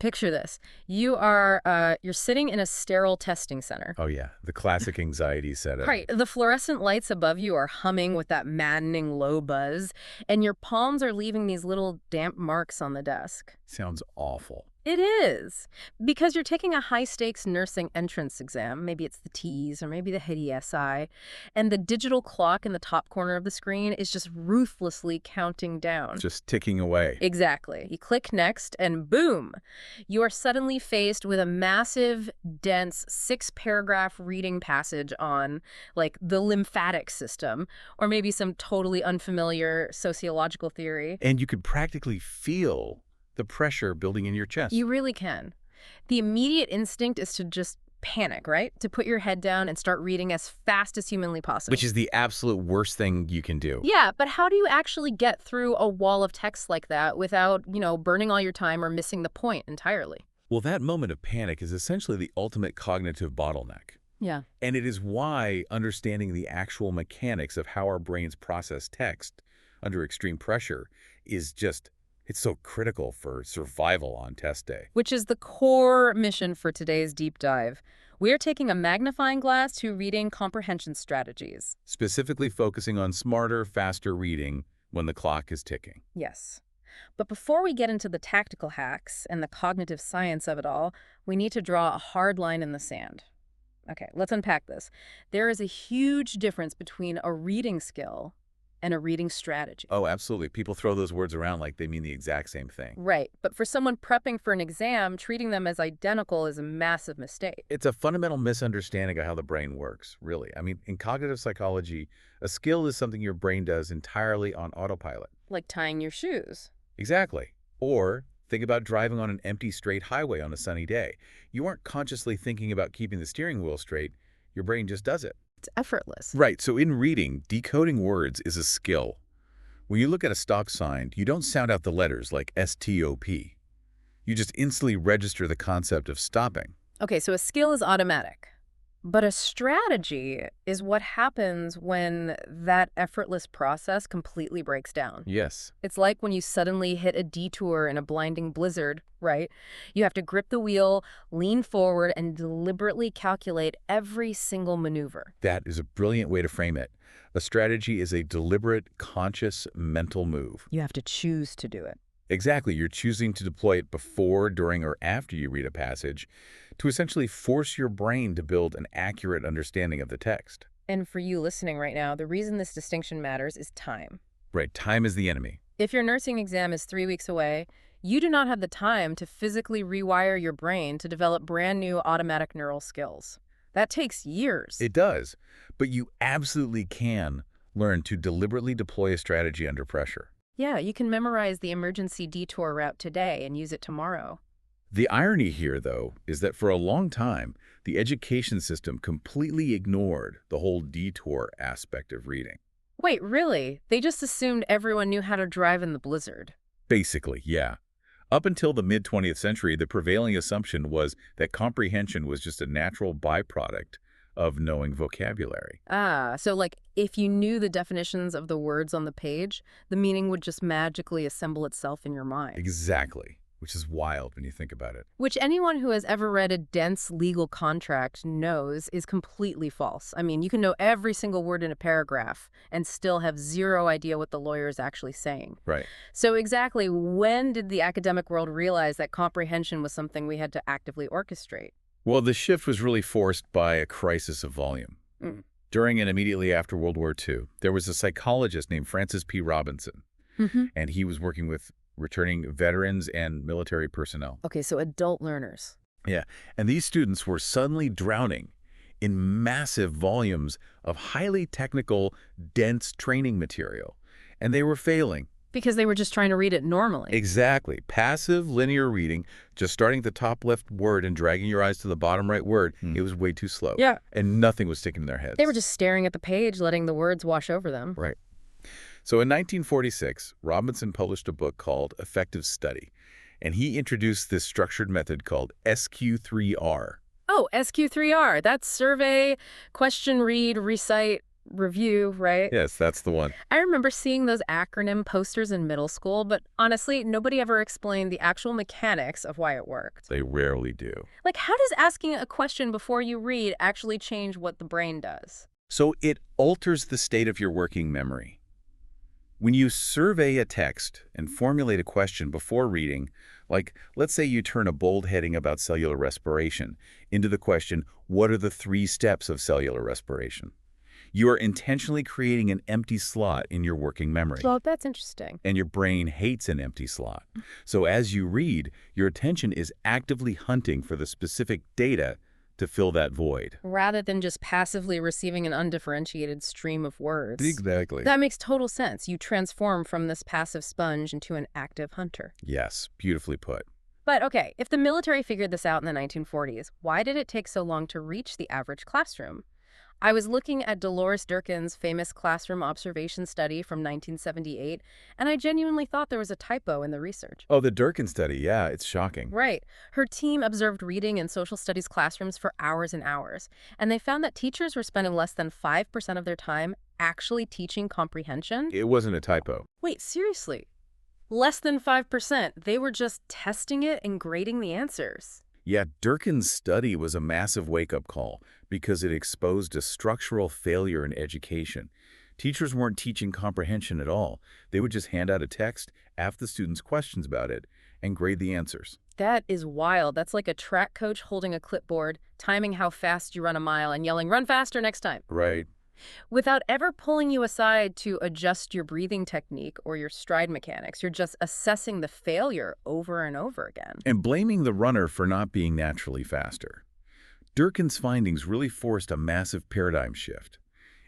Picture this. You're sitting in a sterile testing center. Oh, yeah. The classic anxiety setup. Right. The fluorescent lights above you are humming with that maddening low buzz, and your palms are leaving these little damp marks on the desk. Sounds awful. It is, because you're taking a high-stakes nursing entrance exam. Maybe it's the TEAS or maybe the HESI, and the digital clock in the top corner of the screen is just ruthlessly counting down. Just ticking away. Exactly. You click next, and boom! You are suddenly faced with a massive, dense, 6-paragraph reading passage on, like, the lymphatic system, or maybe some totally unfamiliar sociological theory. And you could practically feel the pressure building in your chest. You really can. The immediate instinct is to just panic, right? To put your head down and start reading as fast as humanly possible. Which is the absolute worst thing you can do. Yeah, but how do you actually get through a wall of text like that without, burning all your time or missing the point entirely? Well, that moment of panic is essentially the ultimate cognitive bottleneck. Yeah. And it is why understanding the actual mechanics of how our brains process text under extreme pressure is it's so critical for survival on test day. Which is the core mission for today's deep dive. We're taking a magnifying glass to reading comprehension strategies. Specifically focusing on smarter, faster reading when the clock is ticking. Yes. But before we get into the tactical hacks and the cognitive science of it all, we need to draw a hard line in the sand. Okay, let's unpack this. There is a huge difference between a reading skill and a reading strategy. Oh, absolutely. People throw those words around like they mean the exact same thing. Right. But for someone prepping for an exam, treating them as identical is a massive mistake. It's a fundamental misunderstanding of how the brain works, really. I mean, in cognitive psychology, a skill is something your brain does entirely on autopilot. Like tying your shoes. Exactly. Or think about driving on an empty straight highway on a sunny day. You aren't consciously thinking about keeping the steering wheel straight. Your brain just does it. It's effortless. Right. So in reading, decoding words is a skill. When you look at a stop sign, you don't sound out the letters like S-T-O-P. You just instantly register the concept of stopping. Okay, so a skill is automatic. But a strategy is what happens when that effortless process completely breaks down. Yes. It's like when you suddenly hit a detour in a blinding blizzard, right? You have to grip the wheel, lean forward, and deliberately calculate every single maneuver. That is a brilliant way to frame it. A strategy is a deliberate, conscious, mental move. You have to choose to do it. Exactly. You're choosing to deploy it before, during, or after you read a passage to essentially force your brain to build an accurate understanding of the text. And for you listening right now, the reason this distinction matters is time. Right. Time is the enemy. If your nursing exam is 3 weeks away, you do not have the time to physically rewire your brain to develop brand new automatic neural skills. That takes years. It does. But you absolutely can learn to deliberately deploy a strategy under pressure. Yeah, you can memorize the emergency detour route today and use it tomorrow. The irony here, though, is that for a long time, the education system completely ignored the whole detour aspect of reading. Wait, really? They just assumed everyone knew how to drive in the blizzard. Basically, yeah. Up until the mid-20th century, the prevailing assumption was that comprehension was just a natural byproduct of knowing vocabulary. Ah, so like if you knew the definitions of the words on the page, the meaning would just magically assemble itself in your mind. Exactly, which is wild when you think about it. Which anyone who has ever read a dense legal contract knows is completely false. I mean, you can know every single word in a paragraph and still have zero idea what the lawyer is actually saying. Right. So exactly when did the academic world realize that comprehension was something we had to actively orchestrate? Well, the shift was really forced by a crisis of volume. During and immediately after World War II, there was a psychologist named Francis P. Robinson, and he was working with returning veterans and military personnel. Okay, so adult learners. Yeah, and these students were suddenly drowning in massive volumes of highly technical, dense training material, and they were failing. Because they were just trying to read it normally. Exactly. Passive linear reading, just starting at the top left word and dragging your eyes to the bottom right word, it was way too slow. Yeah. And nothing was sticking in their heads. They were just staring at the page, letting the words wash over them. Right. So in 1946, Robinson published a book called Effective Study, and he introduced this structured method called SQ3R. Oh, SQ3R. That's survey, question, read, recite, review, right? Yes, that's the one. I remember seeing those acronym posters in middle school, but honestly, nobody ever explained the actual mechanics of why it worked. They rarely do. Like, how does asking a question before you read actually change what the brain does? So it alters the state of your working memory. When you survey a text and formulate a question before reading, like let's say you turn a bold heading about cellular respiration into the question, what are the 3 steps of cellular respiration? You are intentionally creating an empty slot in your working memory. Well, that's interesting. And your brain hates an empty slot. So as you read, your attention is actively hunting for the specific data to fill that void. Rather than just passively receiving an undifferentiated stream of words. Exactly. That makes total sense. You transform from this passive sponge into an active hunter. Yes, beautifully put. But okay, if the military figured this out in the 1940s, why did it take so long to reach the average classroom? I was looking at Dolores Durkin's famous classroom observation study from 1978, and I genuinely thought there was a typo in the research. Oh, the Durkin study. Yeah, it's shocking. Right. Her team observed reading in social studies classrooms for hours and hours, and they found that teachers were spending less than 5% of their time actually teaching comprehension. It wasn't a typo. Wait, seriously? Less than 5%. They were just testing it and grading the answers. Yeah, Durkin's study was a massive wake-up call because it exposed a structural failure in education. Teachers weren't teaching comprehension at all. They would just hand out a text, ask the students questions about it, and grade the answers. That is wild. That's like a track coach holding a clipboard, timing how fast you run a mile and yelling, "Run faster next time." Right. Without ever pulling you aside to adjust your breathing technique or your stride mechanics. You're just assessing the failure over and over again. And blaming the runner for not being naturally faster. Durkin's findings really forced a massive paradigm shift.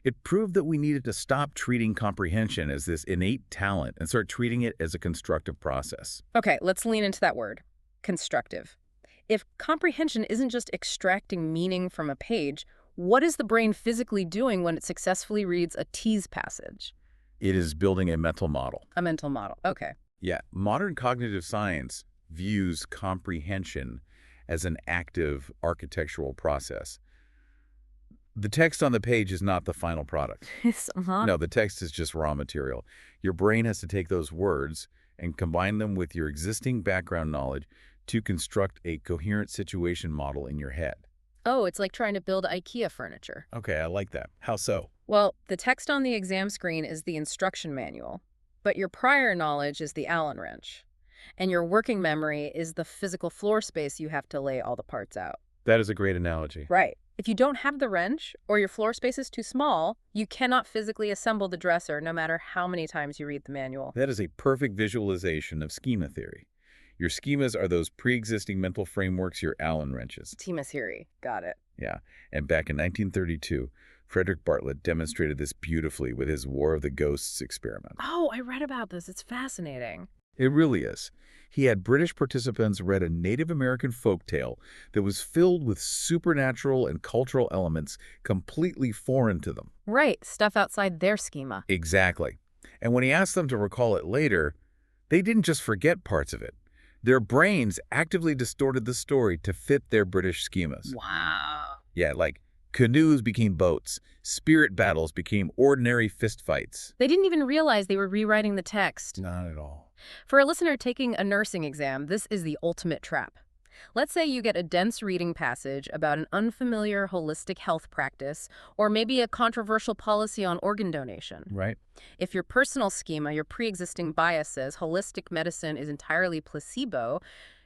It proved that we needed to stop treating comprehension as this innate talent and start treating it as a constructive process. Okay, let's lean into that word, constructive. If comprehension isn't just extracting meaning from a page, what is the brain physically doing when it successfully reads a TEAS passage? It is building a mental model. A mental model, okay. Yeah, modern cognitive science views comprehension as an active architectural process. The text on the page is not the final product. No, the text is just raw material. Your brain has to take those words and combine them with your existing background knowledge to construct a coherent situation model in your head. Oh, it's like trying to build IKEA furniture. Okay, I like that. How so? Well, the text on the exam screen is the instruction manual, but your prior knowledge is the Allen wrench. And your working memory is the physical floor space you have to lay all the parts out. That is a great analogy. Right. If you don't have the wrench or your floor space is too small, you cannot physically assemble the dresser no matter how many times you read the manual. That is a perfect visualization of schema theory. Your schemas are those pre-existing mental frameworks, your Allen wrenches. Schema theory. Got it. Yeah, and back in 1932, Frederick Bartlett demonstrated this beautifully with his War of the Ghosts experiment. Oh, I read about this. It's fascinating. It really is. He had British participants read a Native American folktale that was filled with supernatural and cultural elements completely foreign to them. Right. Stuff outside their schema. Exactly. And when he asked them to recall it later, they didn't just forget parts of it. Their brains actively distorted the story to fit their British schemas. Wow. Yeah, like canoes became boats, spirit battles became ordinary fistfights. They didn't even realize they were rewriting the text. Not at all. For a listener taking a nursing exam, this is the ultimate trap. Let's say you get a dense reading passage about an unfamiliar holistic health practice, or maybe a controversial policy on organ donation. Right. If your personal schema, your pre-existing bias says holistic medicine is entirely placebo,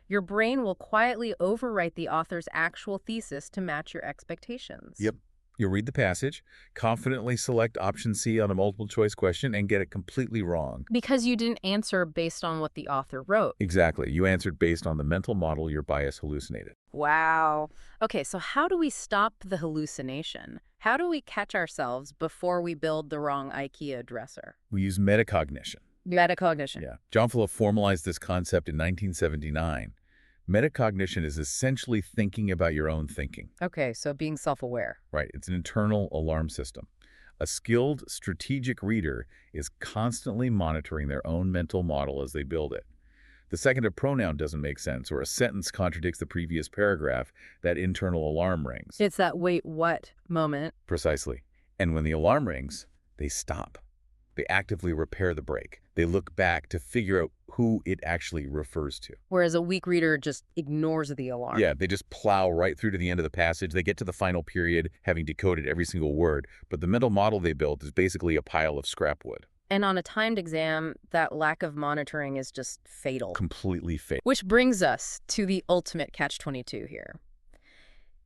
your brain will quietly overwrite the author's actual thesis to match your expectations. Yep. You'll read the passage, confidently select option C on a multiple choice question, and get it completely wrong. Because you didn't answer based on what the author wrote. Exactly. You answered based on the mental model your bias hallucinated. Wow. Okay, so how do we stop the hallucination? How do we catch ourselves before we build the wrong IKEA dresser? We use metacognition. Metacognition. Yeah. John Philip formalized this concept in 1979. Metacognition is essentially thinking about your own thinking. Okay, so being self-aware. Right. It's an internal alarm system. A skilled, strategic reader is constantly monitoring their own mental model as they build it. The second a pronoun doesn't make sense or a sentence contradicts the previous paragraph, that internal alarm rings. It's that wait, what moment. Precisely. And when the alarm rings, they stop. They actively repair the break. They look back to figure out who it actually refers to. Whereas a weak reader just ignores the alarm. Yeah, they just plow right through to the end of the passage. They get to the final period, having decoded every single word, but the mental model they built is basically a pile of scrap wood. And on a timed exam, that lack of monitoring is just fatal. Completely fatal. Which brings us to the ultimate catch-22 here.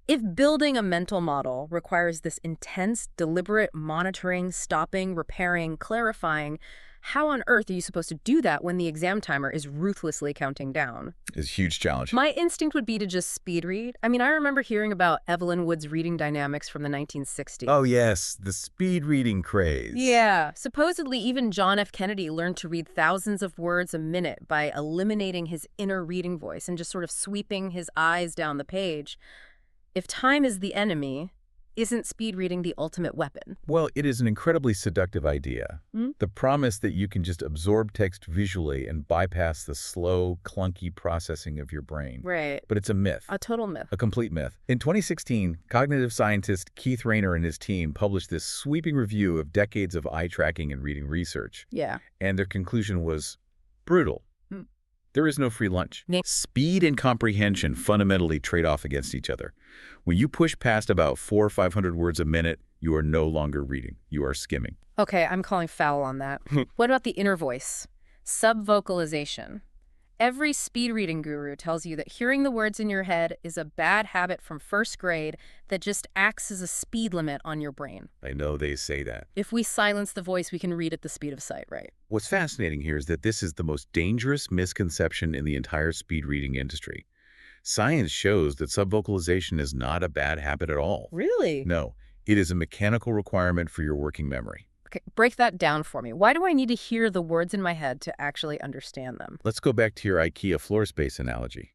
If building a mental model requires this intense, deliberate monitoring, stopping, repairing, clarifying, how on earth are you supposed to do that when the exam timer is ruthlessly counting down? It's a huge challenge. My instinct would be to just speed read. I mean, I remember hearing about Evelyn Wood's reading dynamics from the 1960s. Oh, yes, the speed reading craze. Yeah. Supposedly, even John F. Kennedy learned to read thousands of words a minute by eliminating his inner reading voice and just sort of sweeping his eyes down the page. If time is the enemy, isn't speed reading the ultimate weapon? Well, it is an incredibly seductive idea. The promise that you can just absorb text visually and bypass the slow, clunky processing of your brain. Right. But it's a myth. A total myth. A complete myth. In 2016, cognitive scientist Keith Rayner and his team published this sweeping review of decades of eye tracking and reading research. Yeah. And their conclusion was brutal. There is no free lunch. Speed and comprehension fundamentally trade off against each other. When you push past about 400 or 500 words a minute, you are no longer reading. You are skimming. Okay, I'm calling foul on that. What about the inner voice? Subvocalization. Every speed reading guru tells you that hearing the words in your head is a bad habit from first grade that just acts as a speed limit on your brain. I know they say that. If we silence the voice, we can read at the speed of sight, right? What's fascinating here is that this is the most dangerous misconception in the entire speed reading industry. Science shows that subvocalization is not a bad habit at all. Really? No, it is a mechanical requirement for your working memory. Okay, break that down for me. Why do I need to hear the words in my head to actually understand them? Let's go back to your IKEA floor space analogy.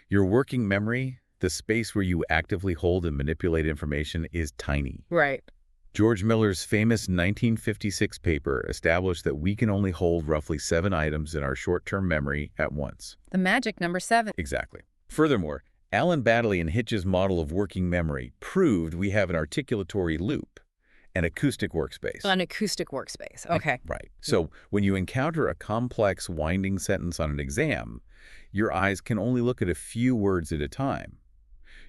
Your working memory, the space where you actively hold and manipulate information, is tiny. Right. George Miller's famous 1956 paper established that we can only hold roughly 7 items in our short-term memory at once. The magic number 7. Exactly. Furthermore, Alan Baddeley and Hitch's model of working memory proved we have an articulatory loop, an acoustic workspace. An acoustic workspace. Okay. Right. So when you encounter a complex, winding sentence on an exam, your eyes can only look at a few words at a time.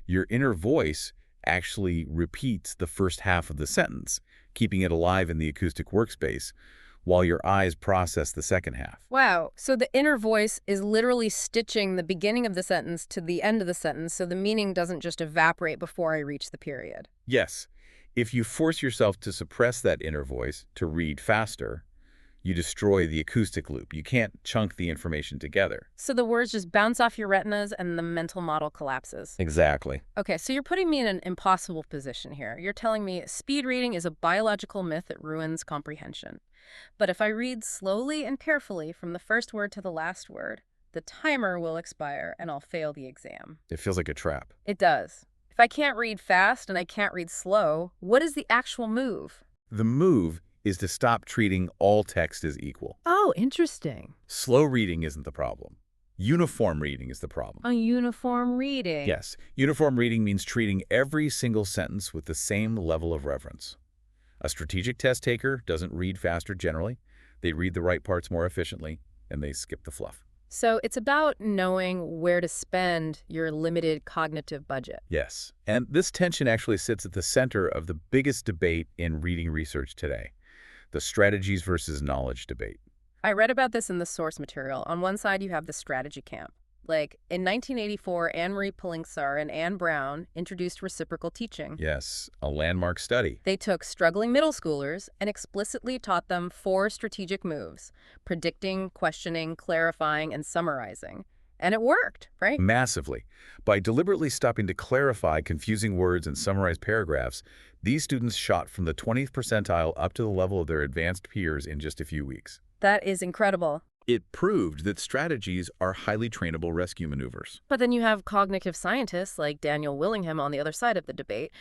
Your inner voice actually repeats the first half of the sentence, keeping it alive in the acoustic workspace, while your eyes process the second half. Wow. So the inner voice is literally stitching the beginning of the sentence to the end of the sentence, so the meaning doesn't just evaporate before I reach the period. Yes. If you force yourself to suppress that inner voice, to read faster, you destroy the acoustic loop. You can't chunk the information together. So the words just bounce off your retinas and the mental model collapses. Exactly. Okay, so you're putting me in an impossible position here. You're telling me speed reading is a biological myth that ruins comprehension. But if I read slowly and carefully from the first word to the last word, the timer will expire and I'll fail the exam. It feels like a trap. It does. If I can't read fast and I can't read slow, what is the actual move? The move is to stop treating all text as equal. Oh, interesting. Slow reading isn't the problem. Uniform reading is the problem. A uniform reading. Yes, uniform reading means treating every single sentence with the same level of reverence. A strategic test taker doesn't read faster generally. They read the right parts more efficiently, and they skip the fluff. So it's about knowing where to spend your limited cognitive budget. Yes, and this tension actually sits at the center of the biggest debate in reading research today, the strategies versus knowledge debate. I read about this in the source material. On one side, you have the strategy camp. Like, in 1984, Anne-Marie Pullingsar and Anne Brown introduced reciprocal teaching. Yes, a landmark study. They took struggling middle schoolers and explicitly taught them 4 strategic moves: predicting, questioning, clarifying, and summarizing. And it worked, right? Massively. By deliberately stopping to clarify confusing words and summarize paragraphs, these students shot from the 20th percentile up to the level of their advanced peers in just a few weeks. That is incredible. It proved that strategies are highly trainable rescue maneuvers. But then you have cognitive scientists like Daniel Willingham on the other side of the debate,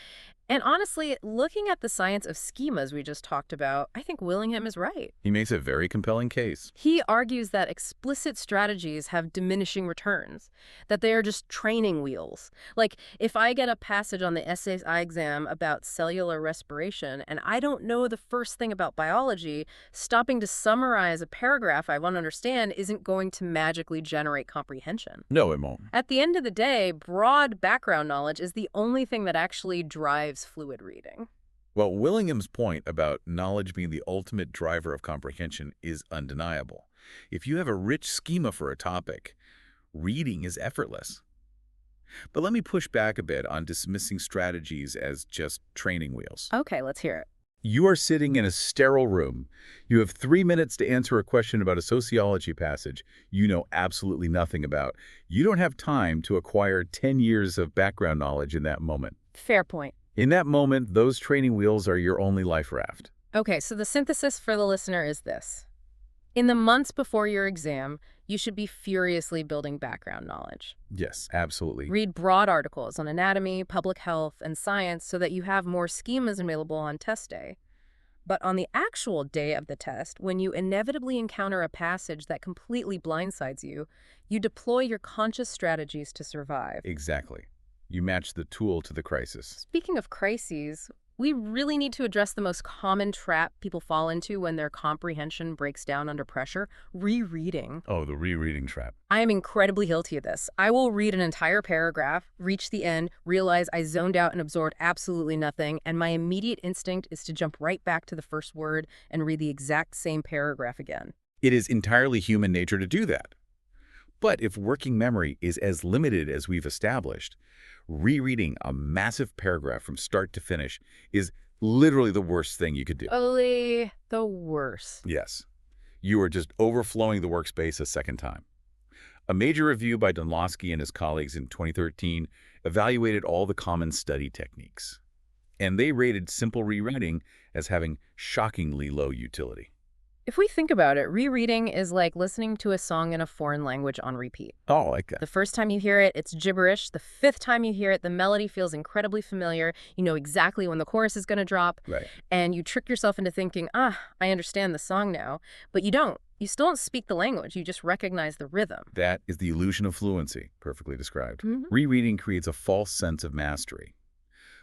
And honestly, looking at the science of schemas we just talked about, I think Willingham is right. He makes a very compelling case. He argues that explicit strategies have diminishing returns, that they are just training wheels. Like, if I get a passage on the SAI exam about cellular respiration and I don't know the first thing about biology, stopping to summarize a paragraph I want to understand isn't going to magically generate comprehension. No, it won't. At the end of the day, broad background knowledge is the only thing that actually drives fluid reading. Well, Willingham's point about knowledge being the ultimate driver of comprehension is undeniable. If you have a rich schema for a topic, reading is effortless. But let me push back a bit on dismissing strategies as just training wheels. Okay, let's hear it. You are sitting in a sterile room. You have 3 minutes to answer a question about a sociology passage you know absolutely nothing about. You don't have time to acquire 10 years of background knowledge in that moment. Fair point. In that moment, those training wheels are your only life raft. Okay, so the synthesis for the listener is this. In the months before your exam, you should be furiously building background knowledge. Yes, absolutely. Read broad articles on anatomy, public health, and science so that you have more schemas available on test day. But on the actual day of the test, when you inevitably encounter a passage that completely blindsides you, you deploy your conscious strategies to survive. Exactly. You match the tool to the crisis. Speaking of crises, we really need to address the most common trap people fall into when their comprehension breaks down under pressure: rereading. Oh, the rereading trap. I am incredibly guilty of this. I will read an entire paragraph, reach the end, realize I zoned out and absorbed absolutely nothing, and my immediate instinct is to jump right back to the first word and read the exact same paragraph again. It is entirely human nature to do that. But if working memory is as limited as we've established, rereading a massive paragraph from start to finish is literally the worst thing you could do. Only the worst. Yes. You are just overflowing the workspace a second time. A major review by Dunlosky and his colleagues in 2013 evaluated all the common study techniques, and they rated simple rereading as having shockingly low utility. If we think about it, rereading is like listening to a song in a foreign language on repeat. Oh, like that. The first time you hear it, it's gibberish. The fifth time you hear it, the melody feels incredibly familiar. You know exactly when the chorus is going to drop. Right. And you trick yourself into thinking, I understand the song now. But you don't. You still don't speak the language. You just recognize the rhythm. That is the illusion of fluency, perfectly described. Mm-hmm. Rereading creates a false sense of mastery.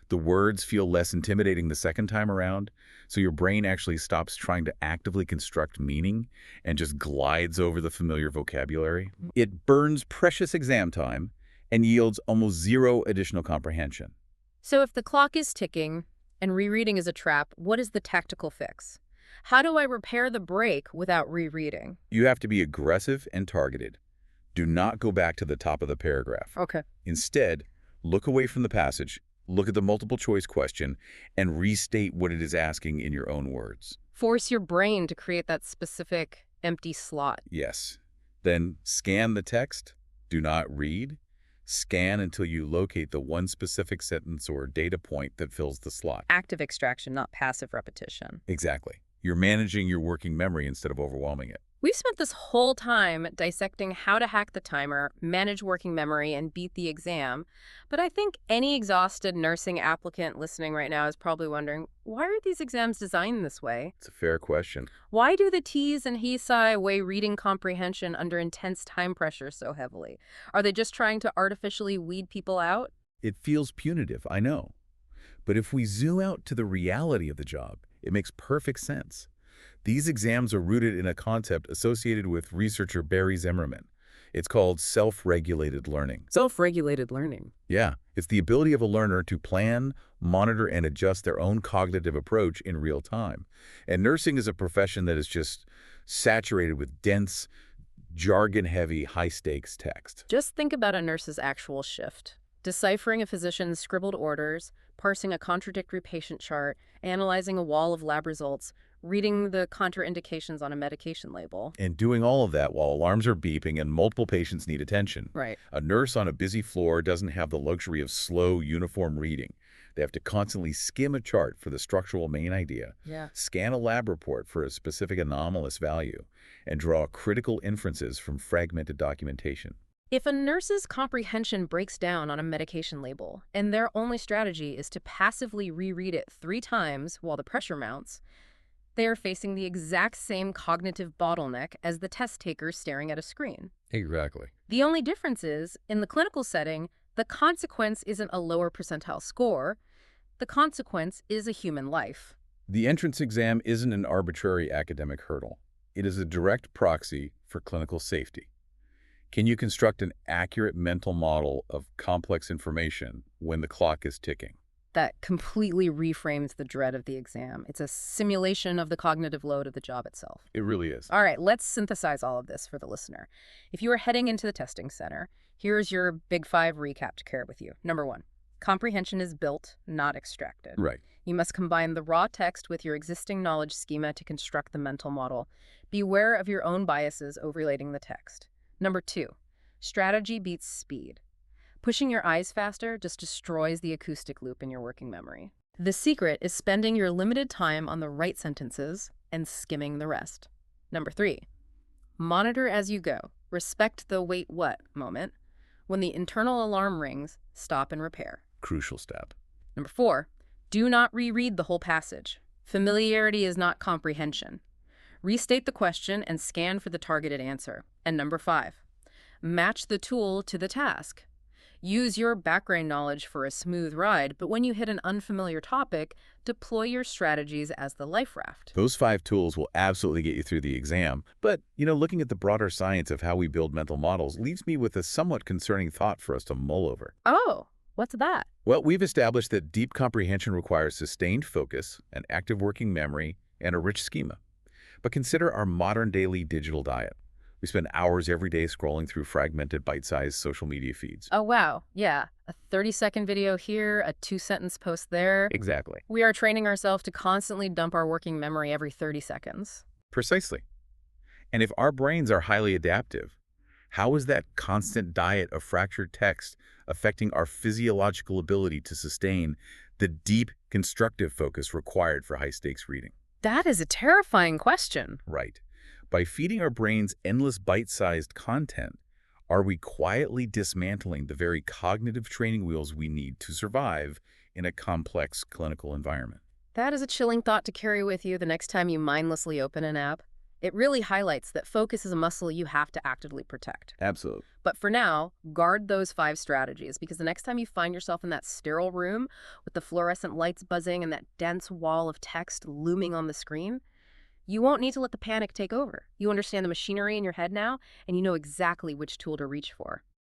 The words feel less intimidating the second time around, so your brain actually stops trying to actively construct meaning and just glides over the familiar vocabulary. It burns precious exam time and yields almost zero additional comprehension. So if the clock is ticking and rereading is a trap, what is the tactical fix? How do I repair the break without rereading? You have to be aggressive and targeted. Do not go back to the top of the paragraph. Okay. Instead, look away from the passage, look at the multiple choice question, and restate what it is asking in your own words. Force your brain to create that specific empty slot. Yes. Then scan the text. Do not read. Scan until you locate the one specific sentence or data point that fills the slot. Active extraction, not passive repetition. Exactly. You're managing your working memory instead of overwhelming it. We've spent this whole time dissecting how to hack the timer, manage working memory, and beat the exam. But I think any exhausted nursing applicant listening right now is probably wondering, why are these exams designed this way? It's a fair question. Why do the TEAS and HESI weigh reading comprehension under intense time pressure so heavily? Are they just trying to artificially weed people out? It feels punitive, I know. But if we zoom out to the reality of the job, it makes perfect sense. These exams are rooted in a concept associated with researcher Barry Zimmerman. It's called self-regulated learning. Self-regulated learning. Yeah, it's the ability of a learner to plan, monitor, and adjust their own cognitive approach in real time. And nursing is a profession that is just saturated with dense, jargon-heavy, high-stakes text. Just think about a nurse's actual shift. Deciphering a physician's scribbled orders, parsing a contradictory patient chart, analyzing a wall of lab results, reading the contraindications on a medication label. And doing all of that while alarms are beeping and multiple patients need attention. Right. A nurse on a busy floor doesn't have the luxury of slow, uniform reading. They have to constantly skim a chart for the structural main idea, scan a lab report for a specific anomalous value, and draw critical inferences from fragmented documentation. If a nurse's comprehension breaks down on a medication label and their only strategy is to passively reread it 3 times while the pressure mounts, they are facing the exact same cognitive bottleneck as the test taker staring at a screen. Exactly. The only difference is, in the clinical setting, the consequence isn't a lower percentile score. The consequence is a human life. The entrance exam isn't an arbitrary academic hurdle. It is a direct proxy for clinical safety. Can you construct an accurate mental model of complex information when the clock is ticking? That completely reframes the dread of the exam. It's a simulation of the cognitive load of the job itself. It really is. All right, let's synthesize all of this for the listener. If you are heading into the testing center, here's your Big 5 recap to carry with you. Number 1, comprehension is built, not extracted. Right. You must combine the raw text with your existing knowledge schema to construct the mental model. Beware of your own biases overlating the text. Number 2, strategy beats speed. Pushing your eyes faster just destroys the acoustic loop in your working memory. The secret is spending your limited time on the right sentences and skimming the rest. Number 3, monitor as you go. Respect the wait what moment. When the internal alarm rings, stop and repair. Crucial step. Number 4, do not reread the whole passage. Familiarity is not comprehension. Restate the question and scan for the targeted answer. And number 5, match the tool to the task. Use your background knowledge for a smooth ride, but when you hit an unfamiliar topic, deploy your strategies as the life raft. Those 5 tools will absolutely get you through the exam. But, looking at the broader science of how we build mental models leaves me with a somewhat concerning thought for us to mull over. Oh, what's that? Well, we've established that deep comprehension requires sustained focus, an active working memory, and a rich schema. But consider our modern daily digital diet. We spend hours every day scrolling through fragmented, bite-sized social media feeds. Oh, wow. Yeah. A 30-second video here, a 2-sentence post there. Exactly. We are training ourselves to constantly dump our working memory every 30 seconds. Precisely. And if our brains are highly adaptive, how is that constant diet of fractured text affecting our physiological ability to sustain the deep, constructive focus required for high-stakes reading? That is a terrifying question. Right. By feeding our brains endless bite-sized content, are we quietly dismantling the very cognitive training wheels we need to survive in a complex clinical environment? That is a chilling thought to carry with you the next time you mindlessly open an app. It really highlights that focus is a muscle you have to actively protect. Absolutely. But for now, guard those 5 strategies, because the next time you find yourself in that sterile room with the fluorescent lights buzzing and that dense wall of text looming on the screen, you won't need to let the panic take over. You understand the machinery in your head now, and you know exactly which tool to reach for.